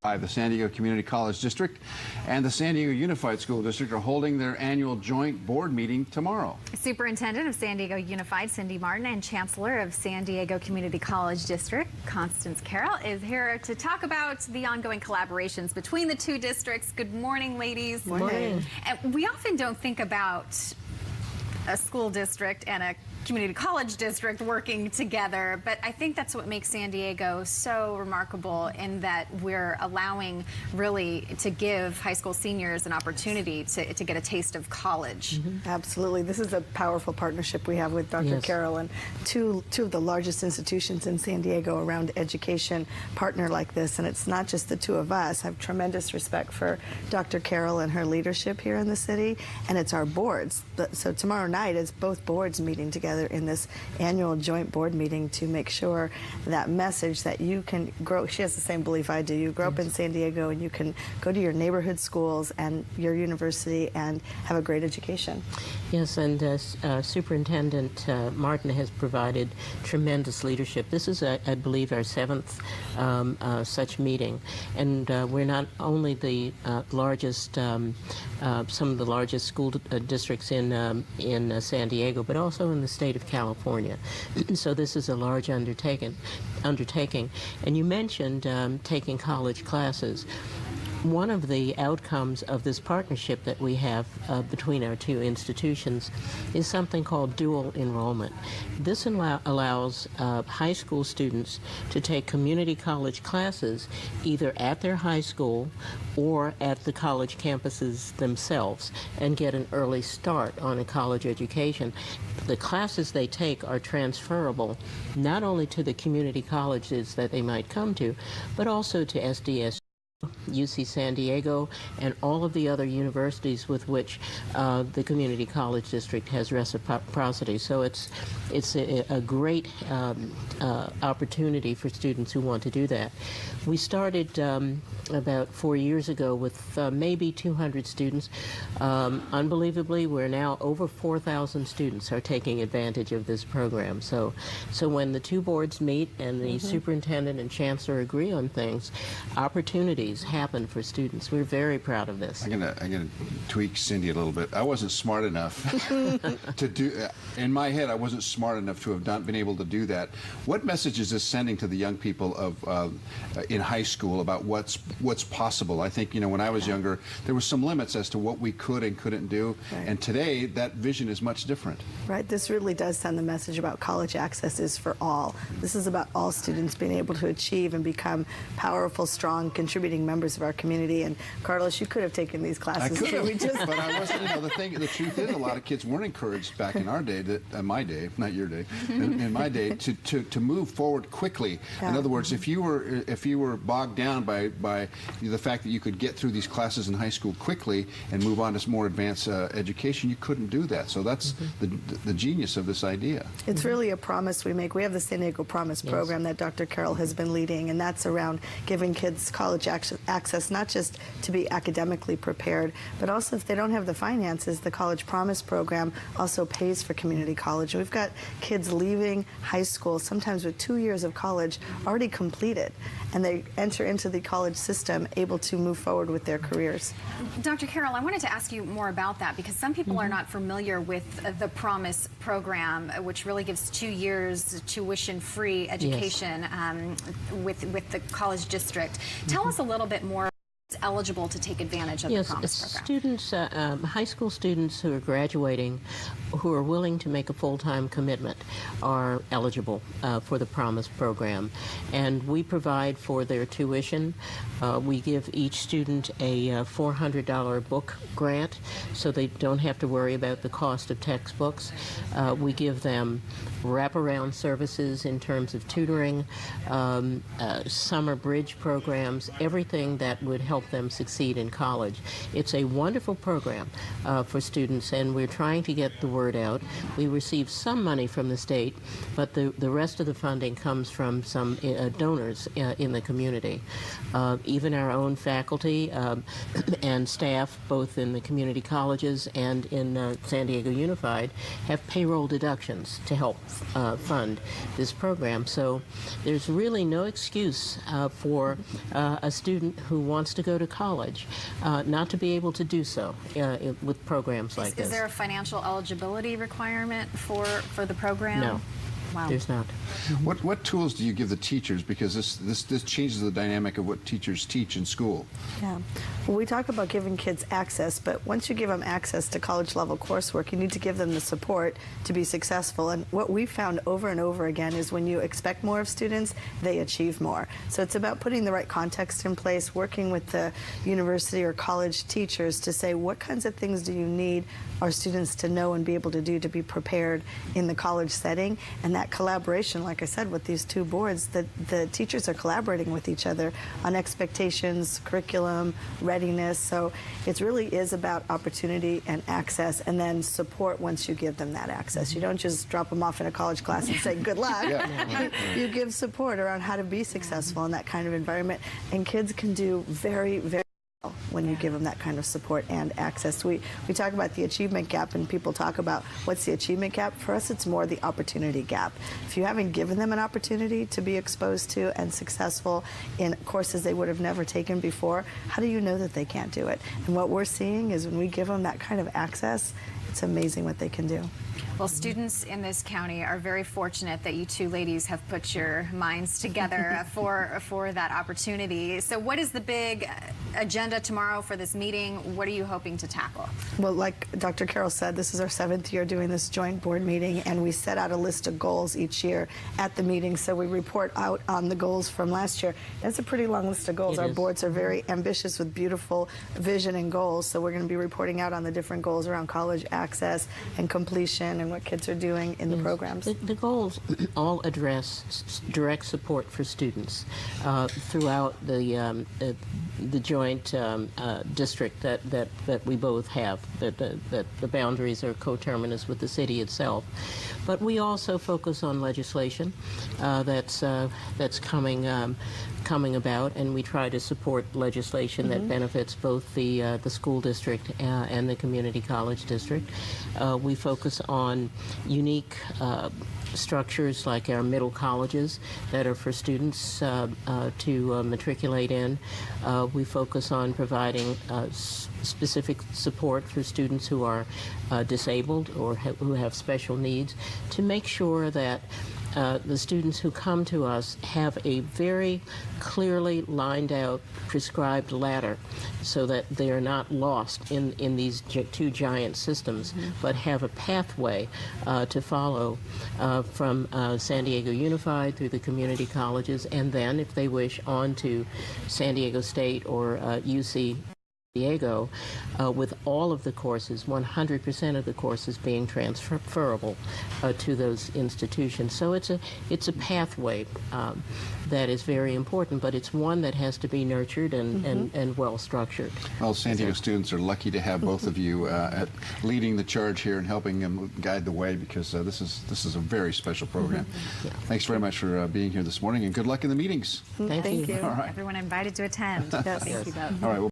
The San Diego Community College District and the San Diego Unified School District are holding their annual joint board meeting tomorrow. Superintendent of San Diego Unified, Cindy Marten, and Chancellor of San Diego Community College District, Constance Carroll, is here to talk about the ongoing collaborations between the two districts. Good morning, ladies. Good morning. And we often don't think about a school district and a community college district working together, but I think that's what makes San Diego so remarkable, in that we're allowing really to give high school seniors an opportunity to get a taste of college. Absolutely. This is a powerful partnership we have with Dr. Carroll, and two of the largest institutions in San Diego around education partner like this. And it's not just the two of us. I have tremendous respect for Dr. Carroll and her leadership here in the city, and it's our boards. So tomorrow night is both boards meeting together in this annual joint board meeting to make sure that message that you can grow. She has the same belief I do. You grow up in San Diego and you can go to your neighborhood schools and your university and have a great education. Yes, and Superintendent Marten has provided tremendous leadership. This is, I believe, our 7th such meeting, and we're not only the largest, some of the largest school districts in San Diego, but also in the state of California. So this is a large undertaking. And you mentioned taking college classes. One of the outcomes of this partnership that we have between our two institutions is something called dual enrollment. This allows high school students to take community college classes either at their high school or at the college campuses themselves and get an early start on a college education. The classes they take are transferable not only to the community colleges that they might come to, but also to SDSD, UC San Diego, and all of the other universities with which the Community College District has reciprocity. So it's a great opportunity for students who want to do that. We started about 4 years ago with maybe 200 students. Unbelievably, we're now over 4,000 students are taking advantage of this program. So when the two boards meet and the superintendent and chancellor agree on things, opportunities happen for students. We're very proud of this. I'm gonna tweak Cindy a little bit. I wasn't smart enough to do. In my head, I wasn't smart enough to have been able to do that. What message is this sending to the young people of in high school about what's possible? I think, you know, when I was younger, there were some limits as to what we could and couldn't do, and today that vision is much different. Right. This really does send the message about college access is for all. This is about all students being able to achieve and become powerful, strong, contributing members of our community. And Carlos, you could have taken these classes. I could have, but I wasn't. You know, the truth is, a lot of kids weren't encouraged back in our day, my day, not your day, in my day, to move forward quickly. Yeah. In other words, if you were bogged down by the fact that you could get through these classes in high school quickly and move on to more advanced education, you couldn't do that. So that's the genius of this idea. It's really a promise we make. We have the San Diego Promise Program that Dr. Carroll has been leading, and that's around giving kids college access, not just to be academically prepared, but also if they don't have the finances, the College Promise Program also pays for community college. We've got kids leaving high school, sometimes with 2 years of college already completed, and they enter into the college system able to move forward with their careers. Dr. Carroll, I wanted to ask you more about that, because some people are not familiar with the Promise Program, which really gives 2 years tuition-free education with the college district. Tell us a little bit more. It's eligible to take advantage of the Promise Program. Students, high school students who are graduating, who are willing to make a full-time commitment, are eligible for the Promise Program, and we provide for their tuition. We give each student a $400 book grant, so they don't have to worry about the cost of textbooks. We give them wraparound services in terms of tutoring, summer bridge programs, everything that would help help them succeed in college. It's a wonderful program for students, and we're trying to get the word out. We receive some money from the state, but the rest of the funding comes from some donors in the community. Even our own faculty and staff, both in the community colleges and in San Diego Unified, have payroll deductions to help fund this program. So there's really no excuse for a student who wants to go to college not to be able to do so with programs like this. Is there a financial eligibility requirement for the program? No. Wow. There's not. What tools do you give the teachers? Because this changes the dynamic of what teachers teach in school. Yeah. Well, we talk about giving kids access, but once you give them access to college-level coursework, you need to give them the support to be successful. And what we found over and over again is when you expect more of students, they achieve more. So it's about putting the right context in place, working with the university or college teachers to say, what kinds of things do you need our students to know and be able to do to be prepared in the college setting? And that collaboration, like I said, with these two boards, the teachers are collaborating with each other on expectations, curriculum, readiness. So it really is about opportunity and access, and then support once you give them that access. You don't just drop them off in a college class and say, good luck. You give support around how to be successful in that kind of environment. And kids can do very, very when you give them that kind of support and access. We talk about the achievement gap, and people talk about what's the achievement gap. For us, it's more the opportunity gap. If you haven't given them an opportunity to be exposed to and successful in courses they would have never taken before, how do you know that they can't do it? And what we're seeing is when we give them that kind of access, it's amazing what they can do. Well, students in this county are very fortunate that you two ladies have put your minds together for that opportunity. So what is the big agenda tomorrow for this meeting? What are you hoping to tackle? Well, like Dr. Carroll said, this is our 7th year doing this joint board meeting, and we set out a list of goals each year at the meeting. So we report out on the goals from last year. That's a pretty long list of goals. Our boards are very ambitious with beautiful vision and goals. So we're going to be reporting out on the different goals around college access and completion and what kids are doing in the programs. The goals all address direct support for students throughout the joint district that we both have, that the boundaries are coterminous with the city itself. But we also focus on legislation that's coming about, and we try to support legislation that benefits both the school district and the community college district. We focus on unique structures like our middle colleges that are for students to matriculate in. We focus on providing specific support for students who are disabled or who have special needs, to make sure that the students who come to us have a very clearly lined out, prescribed ladder so that they are not lost in these two giant systems, but have a pathway to follow from San Diego Unified through the community colleges, and then, if they wish, on to San Diego State or UC Diego, with all of the courses, 100% of the courses being transferable to those institutions. So it's a pathway that is very important, but it's one that has to be nurtured and well structured. Well, San Diego students are lucky to have both of you leading the charge here and helping them guide the way, because this is a very special program. Thanks very much for being here this morning, and good luck in the meetings. Thank you. you. All right. Everyone invited to attend. Yes. Thank you both. All right. Well,